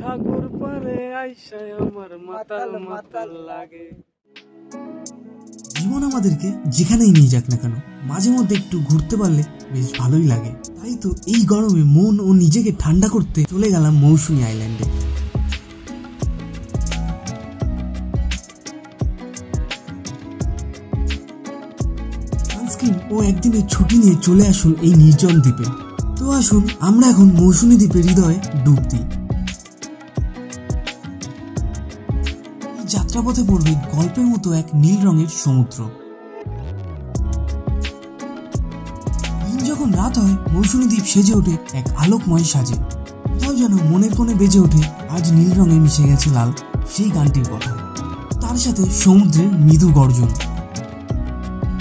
সাগর পারে আইসায় আমার মাতাল মাতাল লাগে। জীবন আমাদেরকে যেখানেই নিয়ে যাক না কেন, মাঝে মধ্যে একটু ঘুরতে পারলে বেশ ভালোই লাগে। তাই তো এই গরমে মন ও নিজেকে ঠান্ডা করতে চলে গেলাম মৌসুমী আইল্যান্ডে। সানস্ক্রিন ও একদিনের ছুটি নিয়ে চলে আসুন এই নির্জন দ্বীপে। তো আসুন আমরা এখন মৌসুমী দ্বীপের হৃদয়ে ডুব দিই। যাত্রাপথে পড়বে গল্পের মতো এক নীল রঙের সমুদ্র। দিন যখন রাত হয়, মৌসুমী দ্বীপ সেজে ওঠে এক আলোকময় সাজে। কোথাও যেন মনের কোণে বেজে ওঠে আজ নীল রঙে মিশে গেছে লাল সেই গানটির কথা। তার সাথে সমুদ্রের মৃদু গর্জন,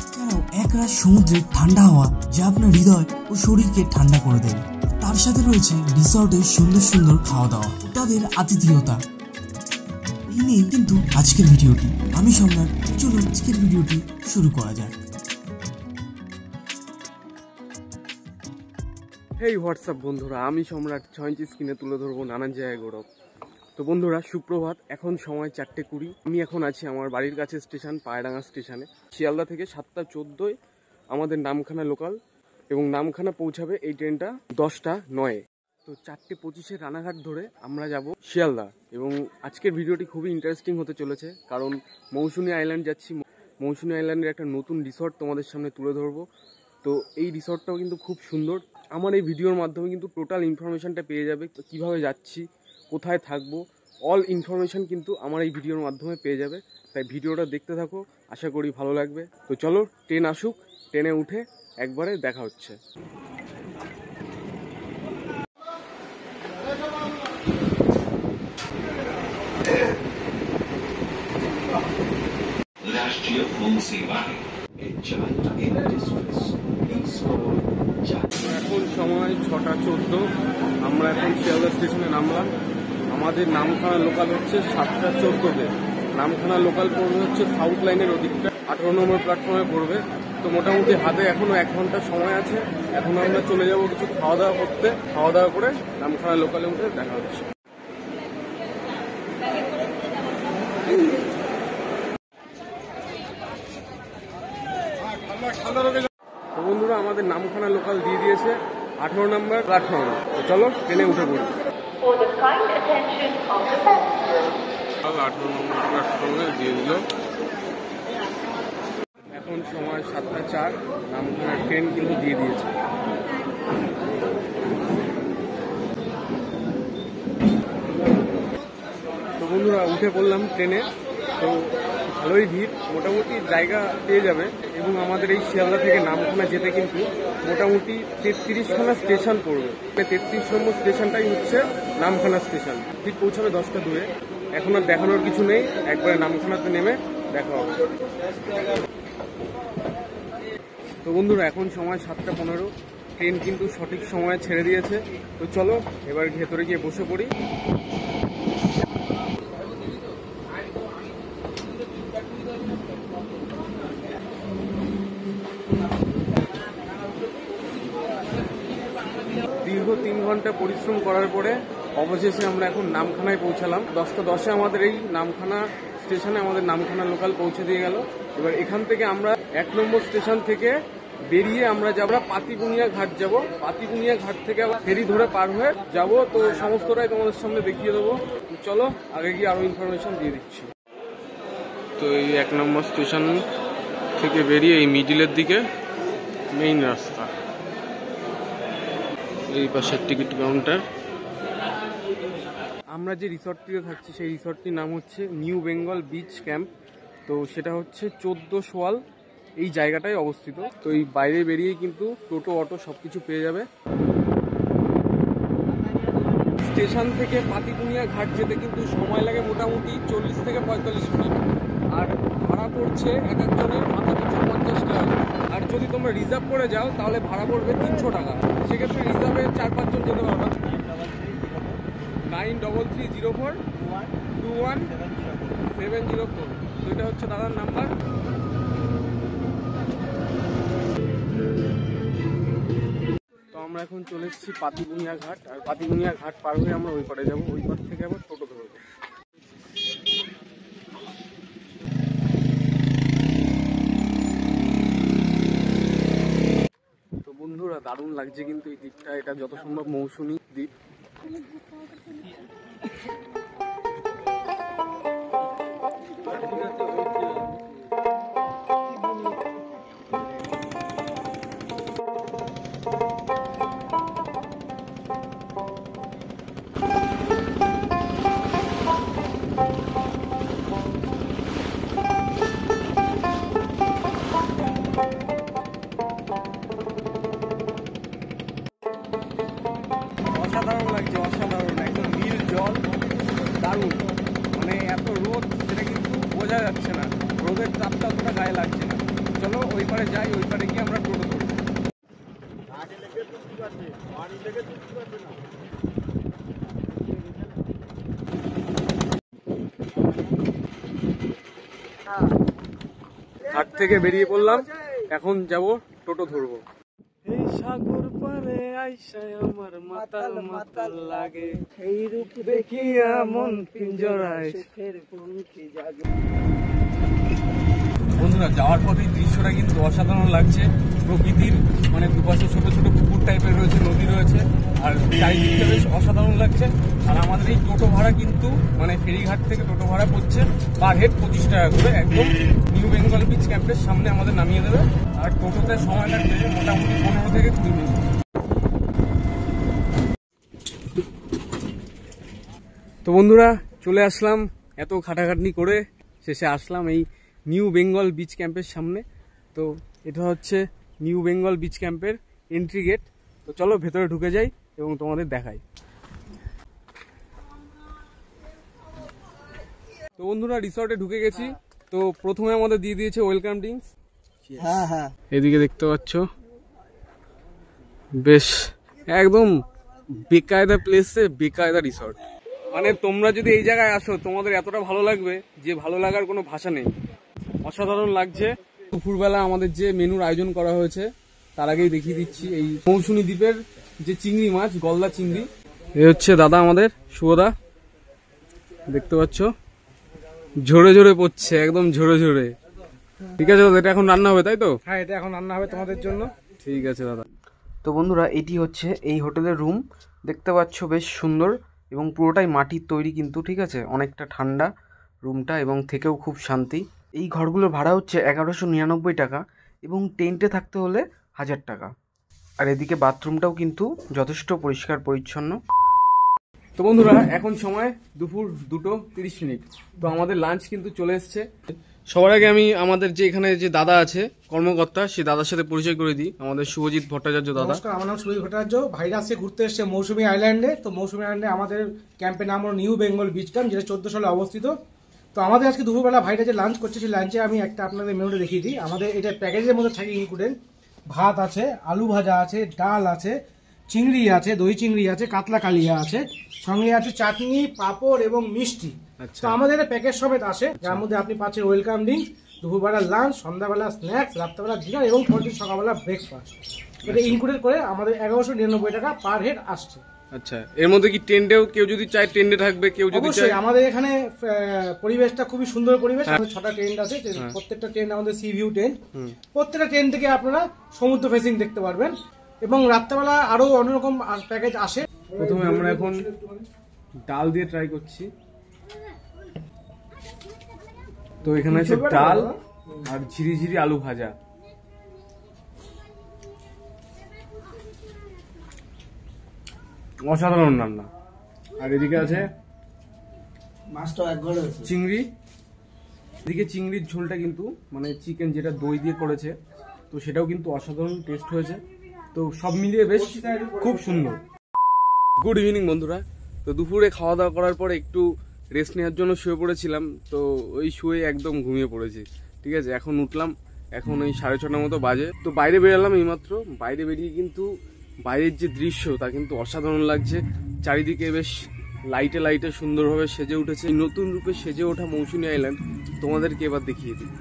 এছাড়াও একরাশ সমুদ্রের ঠান্ডা হাওয়া যা আপনার হৃদয় ও শরীরকে ঠান্ডা করে দেবে। তার সাথে রয়েছে রিসর্টের সুন্দর সুন্দর খাওয়া দাওয়া ও তাদের আতিথেয়তা। এই নিয়ে কিন্তু আজকের ভিডিওটি। আমি সম্রাট, চলুন আজকের ভিডিওটি শুরু করা যাক। হেই হোয়াটসঅ্যাপ বন্ধুরা, আমি সম্রাট 6 ইঞ্চি স্ক্রিনে তুলে ধরবো নানান জায়গায় গৌরব। তো বন্ধুরা, সুপ্রভাত। এখন সময় 4:20। আমি এখন আছি আমার বাড়ির কাছে স্টেশন পায়রাডাঙ্গা স্টেশনে। শিয়ালদা থেকে 7:14 আমাদের নামখানা লোকাল, এবং নামখানা পৌঁছাবে এই ট্রেনটা 10:09। তো 4:25 রানাঘাট ধরে আমরা যাব শিয়ালদা। এবং আজকের ভিডিওটি খুবই ইন্টারেস্টিং হতে চলেছে, কারণ মৌসুমী আইল্যান্ড যাচ্ছি। মৌসুমী আইল্যান্ডের একটা নতুন রিসর্ট তোমাদের সামনে তুলে ধরবো। তো এই রিসর্টটাও কিন্তু খুব সুন্দর। আমার এই ভিডিওর মাধ্যমে কিন্তু টোটাল ইনফরমেশনটা পেয়ে যাবে, কিভাবে যাচ্ছি, কোথায় থাকবো, অল ইনফরমেশন কিন্তু আমার এই ভিডিওর মাধ্যমে পেয়ে যাবে। তাই ভিডিওটা দেখতে থাকো, আশা করি ভালো লাগবে। তো চলো, ট্রেন আসুক, ট্রেনে উঠে একবারে দেখা হচ্ছে। এখন সময় 6:14। আমরা এখন শিয়ালদা স্টেশনে নামলাম। আমাদের নামখানা লোকাল হচ্ছে 7:14-তে। নামখানা লোকাল পড়বে হচ্ছে সাউথ লাইনের ওদিকটা, 18 নম্বর প্ল্যাটফর্মে পড়বে। তো মোটামুটি হাতে এখনো 1 ঘন্টা সময় আছে। এখন আমরা চলে যাব কিছু খাওয়া দাওয়া করতে। খাওয়া দাওয়া করে নামখানা লোকালে উঠে দেখা হচ্ছে। তো বন্ধুরা, আমাদের নামখানা লোকাল দিয়ে দিয়েছে 18 নম্বর প্ল্যাটফর্মে। তো চলো ট্রেনে উঠে পড়ি। 18 নম্বর প্ল্যাটফর্মে দিয়ে দিল। এখন সময় 7:04। নামখানা ট্রেন কিন্তু দিয়ে দিয়েছে। তো বন্ধুরা, উঠে পড়লাম ট্রেনে। তো ভালোই ভিড়, মোটামুটি জায়গা পেয়ে যাবে। এবং আমাদের এই শিয়ালদা থেকে নামখানা যেতে কিন্তু মোটামুটি 33খানা স্টেশন পড়বে। 33 নম্বর স্টেশনটাই হচ্ছে নামখানা স্টেশন। ঠিক পৌঁছাবে 10:02। এখন আর দেখানোর কিছু নেই, একবারে নামখানাতে নেমে দেখা হবে। তো বন্ধুরা, এখন সময় 7:15। ট্রেন কিন্তু সঠিক সময়ে ছেড়ে দিয়েছে। তো চলো এবার ভেতরে গিয়ে বসে পড়ি। দীর্ঘ 3 ঘন্টা পরিশ্রম করার পরে অবশেষে আমরা এখন নামখানায় পৌঁছালাম। 10:10 আমাদের এই নামখানা স্টেশনে আমাদের নামখানা লোকাল পৌঁছে দিয়ে গেল। এবার এখান থেকে আমরা 1 নম্বর স্টেশন থেকে বেরিয়ে আমরা যাব পাতিবুনিয়া ঘাট যাব। পাতিবুনিয়া ঘাট থেকে আবার ফেরি ধরে পার হয়ে যাব। তো সমস্তটাই তোমাদের সামনে দেখিয়ে দেবো। চলো আগে গিয়ে আরো ইনফরমেশন দিয়ে দিচ্ছি। তো এই 1 নম্বর স্টেশন থেকে বেরিয়ে এই মিডিলের দিকে মেইন রাস্তা, এই পাশের টিকিট কাউন্টার। আমরা যে রিসর্টটিতে থাকছি সেই রিসর্টটির নাম হচ্ছে নিউ বেঙ্গল বিচ ক্যাম্প। তো সেটা হচ্ছে 14 সোয়াল এই জায়গাটায় অবস্থিত। তো এই বাইরে বেরিয়েই কিন্তু টোটো, অটো সবকিছু পেয়ে যাবে। স্টেশন থেকে পাতিবুনিয়া ঘাট যেতে কিন্তু সময় লাগে মোটামুটি 40 থেকে 45 মিনিট। আর ভাড়া পড়ছে এক একজনের মাথা পিছু 50 টাকা। আর যদি তোমরা রিজার্ভ করে যাও তাহলে ভাড়া পড়বে 300 টাকা। সেক্ষেত্রে রিজার্ভে 4-5 জন যেতে পারবা। 9330421704। তো এটা হচ্ছে দাদার নাম্বার। তো আমরা এখন চলে এসেছি পাতিবুনিয়া ঘাট, আর পাতিবুনিয়া ঘাট পার হয়ে আমরা ওই পারে যাবো, ওই পার থেকে আবার টোটো ধরবো। তো বন্ধুরা দারুণ লাগছে কিন্তু এই দ্বীপটা, এটা যত সম্ভব মৌসুমী দ্বীপ। অসাধারণ লাগছে, অসাধারণ, একদম নীল জল, দারুণ। মানে এত রোদ সেটা কিন্তু বোঝা যাচ্ছে না, রোদের তাপটা অতটা গায়ে লাগছে না। চলো ওই পারে যাই, ওই পারে গিয়ে আমরা টোটো ধরবো। ঘাট থেকে বেরিয়ে পড়লাম, এখন যাব টোটো ধরবো। এই সাগর পারে আইসায় আমার মাতাল মাতাল লাগে, এই রূপ দেখিয়া মন পিঞ্জরায় সুখের পঙ্খী জাগে। বন্ধুরা যাওয়ার পথে এই দৃশ্যটা কিন্তু অসাধারণ লাগছে, প্রকৃতির মানে দুপাশে ছোট ছোট পুকুর টাইপের রয়েছে, নদী রয়েছে, আর চারিদিকটা বেশ অসাধারণ লাগছে। আর আমাদের এই টোটো ভাড়া কিন্তু মানে ফেরিঘাট থেকে টোটো ভাড়া পড়ছে পার হেড 25 টাকা করে, একদম নিউ বেঙ্গল বিচ ক্যাম্পের সামনে আমাদের নামিয়ে দেবে। আর টোটোতে সময় লাগবে মোটামুটি 15 থেকে 20 মিনিট। তো বন্ধুরা চলে আসলাম, এত খাটাখাটনি করে শেষে আসলাম এই নিউ বেঙ্গল বিচ ক্যাম্পের সামনে। তো এটা হচ্ছে নিউ বেঙ্গল বিচ ক্যাম্পের এন্ট্রি গেট। তো চলো ভেতরে ঢুকে যাই এবং তোমাদের দেখাই। তো বন্ধুরা রিসর্টে ঢুকে গেছি। তো প্রথমে আমাদের দিয়ে দিয়েছে ওয়েলকাম ড্রিঙ্কস। হ্যাঁ হ্যাঁ, এদিকে দেখতে পাচ্ছ বেশ একদম বেকায়দা প্লেসে বেকায়দা রিসর্ট। মানে তোমরা যদি এই জায়গায় আসো তোমাদের এতটা ভালো লাগবে যে ভালো লাগার কোনো ভাষা নেই, অসাধারণ লাগছে। দুপুরবেলা আমাদের যে মেনুর আয়োজন করা হয়েছে তার আগেই দেখিয়ে দিচ্ছি, এই মৌসুমী দ্বীপের যে চিংড়ি মাছ, গলদা চিংড়ি। এ হচ্ছে দাদা আমাদের শুভদা, দেখতে পাচ্ছ ঝরে ঝরে পড়ছে, একদম ঝরে ঝরে। ঠিক আছে দাদা, এটা এখন রান্না হবে তাই তো? হ্যাঁ, এটা এখন রান্না হবে তোমাদের জন্য। ঠিক আছে দাদা। তো বন্ধুরা এটি হচ্ছে এই হোটেলের রুম, দেখতে পাচ্ছ বেশ সুন্দর এবং পুরোটাই মাটির তৈরি কিন্তু, ঠিক আছে, অনেকটা ঠান্ডা রুমটা এবং থেকেও খুব শান্তি। এই ঘরগুলোর ভাড়া হচ্ছে 1199 টাকা এবং টেন্টে থাকতে হলে 1000 টাকা। আর এদিকে বাথরুমটাও কিন্তু যথেষ্ট পরিষ্কার পরিচ্ছন্ন। তো বন্ধুরা এখন সময় দুপুর 2:30। তো আমাদের লাঞ্চ কিন্তু চলে এসছে। সবার আগে আমি আমাদের যে এখানে যে দাদা আছে কর্মকর্তা, সেই দাদার সাথে পরিচয় করে দিই, আমাদের শুভজিৎ ভট্টাচার্য দাদা। নমস্কার, আমার নাম সুজিত ভট্টাচার্য। ভাইরা আজকে ঘুরতে এসেছে মৌসুমী আইল্যান্ডে। তো মৌসুমী আইল্যান্ডে আমাদের ক্যাম্পের নাম হলো নিউ বেঙ্গল বিচ ক্যাম্প, যেটা 14 সালে অবস্থিত। তো আমাদের আজকে দুপুরবেলা ভাইরা যে লাঞ্চ করছে, সেই লাঞ্চে আমি একটা আপনাদের মেনুটা দেখিয়ে দিই। আমাদের এটা প্যাকেজের মধ্যে থাকে ইনক্লুডেড ভাত আছে, আলু ভাজা আছে, ডাল আছে, চিংড়ি আছে, দই চিংড়ি আছে, কাতলা কালিয়া আছে, সঙ্গে আছে চাটনি, পাঁপড় এবং মিষ্টি। তো আমাদের এটা প্যাকেজ সমেত আসে, যার মধ্যে আপনি পাচ্ছেন ওয়েলকাম ড্রিঙ্ক, দুপুরবেলা লাঞ্চ, সন্ধ্যাবেলা স্ন্যাক্স, রাত্রেবেলা ডিনার এবং পরদিন সকালবেলা ব্রেকফাস্ট। এটা ইনক্লুডেড করে আমাদের 1199 টাকা পার হেড আসছে। আচ্ছা, এর মধ্যে কি টেন্টেও কেউ যদি চায় টেন্টে থাকবে, কেউ যদি চায়? আমাদের এখানে পরিবেশটা খুবই সুন্দর পরিবেশ। আমাদের 6টা টেন্ট আছে, প্রত্যেকটা টেন্ট আমাদের সি ভিউ টেন্ট। প্রত্যেকটা টেন্ট থেকে আপনারা সমুদ্র ফেসিং দেখতে পারবেন এবং রাত্রেবেলা আরো অন্যরকম প্যাকেজ আসে। প্রথমে আমরা এখন ডাল দিয়ে ট্রাই করছি। তো এখানে আছে ডাল আর ঝিরি ঝিরি আলু ভাজা। অসাধারণ রান্না। আর এদিকে আছে চিংড়ি। এদিকে চিংড়ির ঝোলটা কিন্তু মানে চিকেন যেটা দই দিয়ে করেছে, তো সেটাও কিন্তু অসাধারণ টেস্ট হয়েছে। তো সব মিলিয়ে বেশ খুব সুন্দর। গুড ইভিনিং বন্ধুরা। তো দুপুরে খাওয়া দাওয়া করার পরে একটু রেস্ট নেওয়ার জন্য শুয়ে পড়েছিলাম। তো ওই শুয়ে একদম ঘুমিয়ে পড়েছি, ঠিক আছে। এখন উঠলাম, এখন ওই 6:30 মতো বাজে। তো বাইরে বেরোলাম এইমাত্র। বাইরে বেরিয়ে কিন্তু বাইরের যে দৃশ্য তা কিন্তু অসাধারণ লাগছে। চারিদিকে বেশ লাইটে লাইটে সুন্দরভাবে সেজে উঠেছে। নতুন রূপে সেজে ওঠা মৌসুমী আইল্যান্ড তোমাদেরকে এবার দেখিয়ে দিই।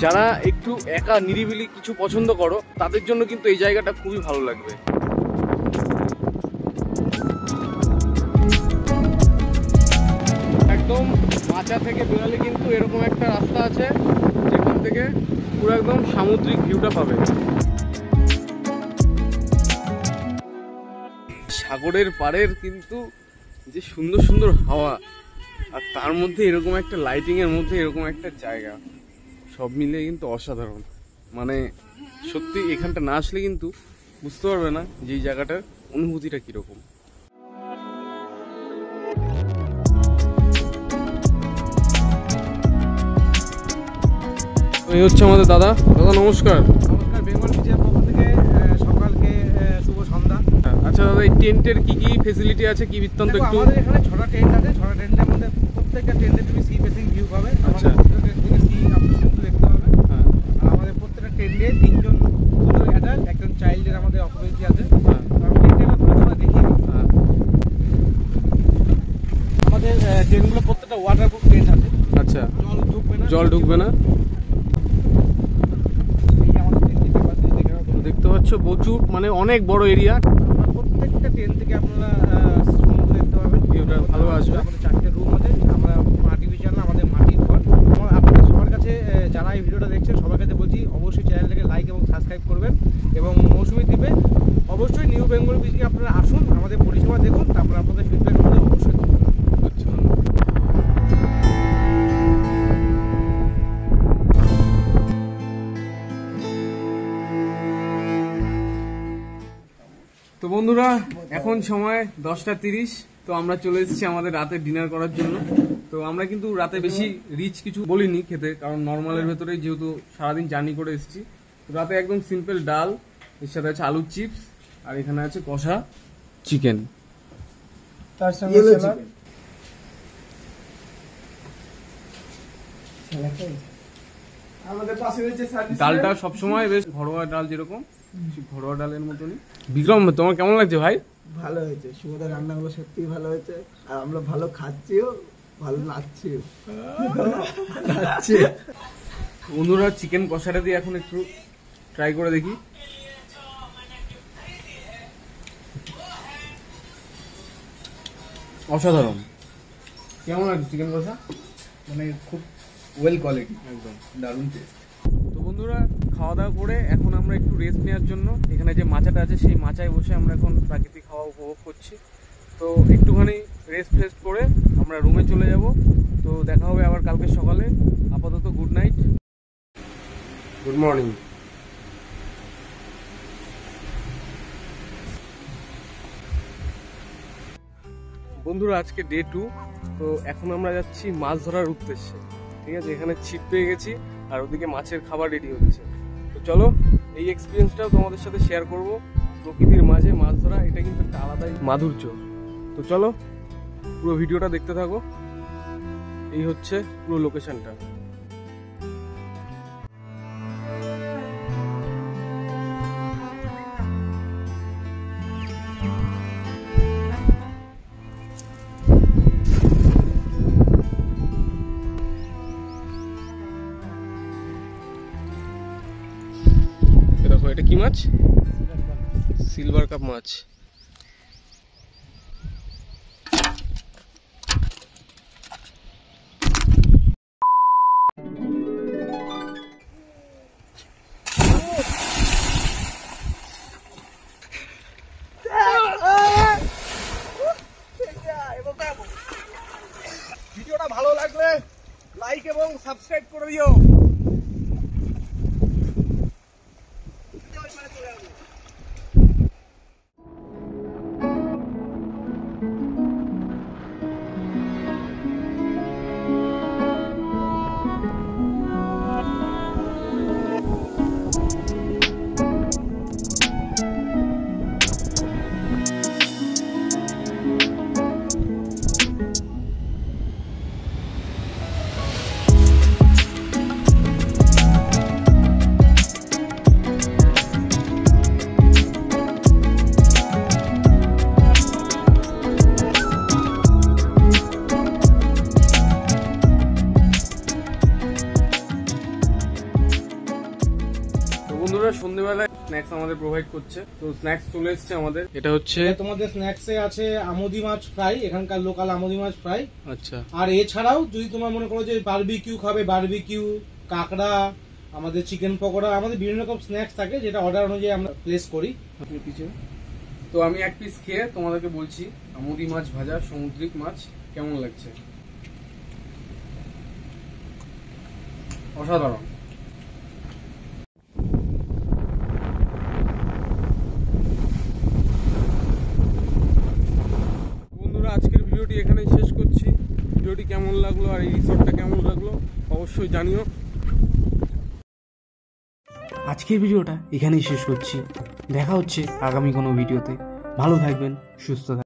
যারা একটু একা নিরিবিলি কিছু পছন্দ করো তাদের জন্য কিন্তু এই জায়গাটা খুবই ভালো লাগবে। একদম মাচা থেকে বেরোলে কিন্তু এরকম একটা রাস্তা আছে যেখান থেকে পুরো একদম সামুদ্রিক ভিউটা পাবে। সাগরের পাড়ের কিন্তু যে সুন্দর সুন্দর হাওয়া, আর তার মধ্যে এরকম একটা লাইটিং এর মধ্যে এরকম একটা জায়গা, সব মিলে কিন্তু অসাধারণ। মানে সত্যি এখানটা না আসলে কিন্তু বুঝতে পারবে না যে এই জায়গাটার অনুভূতিটা কিরকম। এই হচ্ছে আমাদের দাদা। দাদা নমস্কার। নমস্কার, বেঙ্গল বিচের পক্ষ থেকে সকালকে শুভ সন্ধ্যা। আচ্ছা দাদা, এই টেন্টের কি কি ফেসিলিটি আছে, কি বৃত্তান্ত একটু? আমাদের এখানে 6টা টেন্ট আছে। 6টা টেন্টের মধ্যে প্রত্যেকটা টেন্টে তুমি সি ফেসিং ভিউ পাবে। আচ্ছা। সি আপনি কিন্তু দেখতে পাবেন। আর আমাদের প্রত্যেকটা টেন্টে 3জন অ্যাডাল্ট, একজন চাইল্ডের আমাদের অকুপেন্সি আছে। আমি টেন্টে আমরা দেখি আমাদের টেন্টগুলো প্রত্যেকটা ওয়াটারপ্রুফ টেন্ট আছে। আচ্ছা, জল ঢুকবে না। জল ঢুকবে না। দেখতে পাচ্ছ প্রচুর, মানে অনেক বড় এরিয়া। প্রত্যেকটা টেন্ট থেকে আপনারা সমুদ্র দেখতে পাবেন, ভিউটা ভালো আসবে। আমাদের 4টে রুম আছে। আমরা আর্টিফিশিয়াল না, আমাদের মাটির ঘর। আপনাদের সবার কাছে, যারা এই ভিডিওটা দেখছেন সবার কাছে বলছি অবশ্যই চ্যানেলটাকে লাইক এবং সাবস্ক্রাইব করবেন। এবং মৌসুমী দ্বীপে অবশ্যই নিউ বেঙ্গল বিচে আপনারা আসুন, আমাদের পরিষেবা দেখুন, তারপর আপনাদের ফিডব্যাক আমাদের অবশ্যই করবেন। আচ্ছা, তো বন্ধুরা এখন সময় 10টা 30। তো আমরা চলে এসেছি আমাদের রাতে ডিনার করার জন্য। তো আমরা কিন্তু রাতে বেশি রিচ কিছু বলিনি খেতে, কারণ নর্মালের ভেতরে যেহেতু সারাদিন জার্নি করে এসেছি। তো রাতে একদম সিম্পল ডাল, এর সাথে আছে আলুর চিপস, আর এখানে আছে কষা চিকেন। তার সঙ্গে আমাদের পাশে রয়েছে ডালটা সবসময় বেশ ঘরোয়া ডাল, যেরকম ঘরোয়া ডালের মতনই। বিক্রম, তোমার কেমন লাগছে ভাই? ভালো হয়েছে, শুভদার রান্নাগুলো সত্যি ভালো হয়েছে। আর আমরা ভালো খাচ্ছিও, ভালো লাগছেও। বন্ধুরা চিকেন কষাটা দিয়ে এখন একটু ট্রাই করে দেখি। অসাধারণ। কেমন লাগছে চিকেন কষা? মানে খুব ওয়েল কোয়ালিটি, একদম দারুণ টেস্ট। তো বন্ধুরা খাওয়া দাওয়া করে এখন আমরা একটু রেস্ট নেওয়ার জন্য এখানে যে মাচাটা আছে সেই মাচায় বসে আমরা এখন প্রাকৃতিক হাওয়া উপভোগ করছি। তো একটুখানি রেস্ট ফেস্ট করে আমরা রুমে চলে যাব। তো দেখা হবে আবার কালকে সকালে। আপাতত গুড নাইট, গুড মর্নিং। বন্ধুরা আজকে ডে 2। তো এখন আমরা যাচ্ছি মাছ ধরার উদ্দেশ্যে। ঠিক আছে, এখানে ছিপ পেয়ে গেছি আর ওদিকে মাছের খাবার রেডি হচ্ছে। তো চলো এই এক্সপিরিয়েন্সটাও তোমাদের সাথে শেয়ার করব। প্রকৃতির মাঝে মাছ ধরা, এটা কিন্তু একটা আলাদাই মাধুর্য। তো চলো পুরো ভিডিওটা দেখতে থাকো। এই হচ্ছে পুরো লোকেশনটা। দেখো এটা কি মাছ? সিলভার কাপ মাছ। ভিডিওটা ভালো লাগলে লাইক এবং সাবস্ক্রাইব করে দিও। বন্ধুরা সন্ধ্যেবেলায় স্ন্যাক্স আমাদের প্রোভাইড করছে, তো স্ন্যাক্স চলে এসছে আমাদের। এটা হচ্ছে তোমাদের স্ন্যাক্সে আছে আমুদি মাছ ফ্রাই, এখানকার লোকাল আমুদি মাছ ফ্রাই। আচ্ছা, আর এছাড়াও যদি তোমার মনে করো যে বারবিকিউ খাবে, বারবিকিউ, কাঁকড়া, আমাদের চিকেন পকোড়া, আমাদের বিভিন্ন রকম স্ন্যাক্স থাকে যেটা অর্ডার অনুযায়ী আমরা প্লেস করি। তো আমি এক পিস খেয়ে তোমাদেরকে বলছি আমুদি মাছ ভাজা, সামুদ্রিক মাছ কেমন লাগছে। অসাধারণ। বন্ধুরা আজকের ভিডিওটি এখানেই শেষ করছি। ভিডিওটি কেমন লাগলো আর এই রিসোর্টটা কেমন লাগলো অবশ্যই জানিও। আজকের ভিডিওটা এখানেই শেষ করছি। দেখা হচ্ছে আগামী কোনো ভিডিওতে। ভালো থাকবেন, সুস্থ থাকবেন।